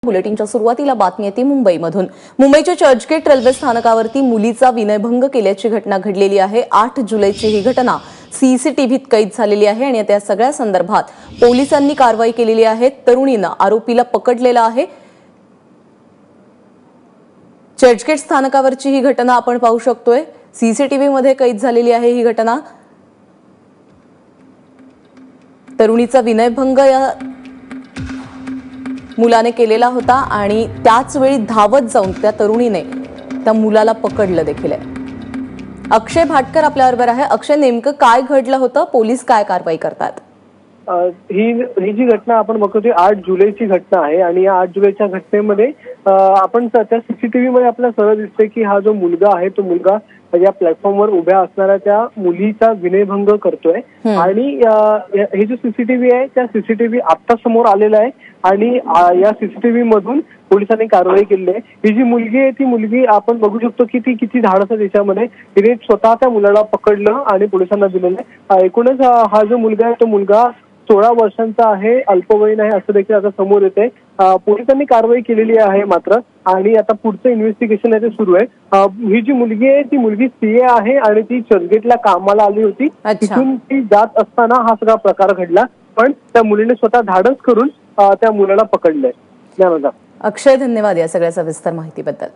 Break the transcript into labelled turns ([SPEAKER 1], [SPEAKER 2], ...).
[SPEAKER 1] बुलेटिनच्या सुरुवातीला बातमी येते मुंबईमधून। मुंबईच्या चर्चगेट रेल्वे स्थानकावरती मुलीचा विनयभंग केल्याची घटना घडलेली आहे। 8 जुलैची ही घटना सीसीटीव्हीत कैद झालेली आहे आणि त्या सगळ्या संदर्भात पोलिसांनी कारवाई केलेली आहे। तरुणीने आरोपीला पकडलेला आहे। चर्चगेट स्थानकावरची ही घटना आपण पाहू शकतोय। सीसीटीव्ही मध्ये कैद झालेली आहे ही घटना। तरुणीचा विनयभंग या मुलाने केलेला होता आणि त्याच वेळी धावत जाऊन त्या तरुणीने त्या मुलाला पकडलं देखील आहे। अक्षय भाटकर आपल्याबरोबर आहे। अक्षय, नेमकं काय घडलं होतं? पोलीस काय कारवाई करतात?
[SPEAKER 2] ही जी घटना आपण बघतोय 8 जुलैची घटना आहे आणि या 8 जुलैच्या घटनेमध्ये आपण त्या सीसीटीव्ही मध्ये आपल्याला सरळ दिसते की हा जो मुलगा आहे तो मुलगा या प्लॅटफॉर्मवर उभ्या असणाऱ्या त्या मुलीचा विनयभंग करतोय आणि हे जो सीसीटीव्ही आहे त्या सीसीटीव्ही आता समोर आलेला आहे आणि या सीसीटीव्ही मधून पोलिसांनी कारवाई केली आहे। ही जी मुलगी आहे ती मुलगी आपण बघू शकतो की ती किती धाडस आहे त्याच्यामध्ये। तिने स्वतः त्या मुलाला पकडलं आणि पोलिसांना दिलेलं आहे। एकूणच हा जो मुलगा आहे तो मुलगा 16 वर्षांचा आहे, अल्पवयीन आहे असं देखील आता समोर येते। पोलिसांनी कारवाई केलेली आहे मात्र आणि आता पुढचं इन्व्हेस्टिगेशन आहे ते सुरू आहे। ही जी मुलगी आहे ती मुलगी सीए आहे आणि ती चर्चगेटला कामाला आली होती। तिथून ती जात असताना हा सगळा प्रकार घडला, पण त्या मुलीने स्वतः धाडस करून त्या मुलाला पकडलंय।
[SPEAKER 1] अक्षय, धन्यवाद या सगळ्या सविस्तर माहितीबद्दल।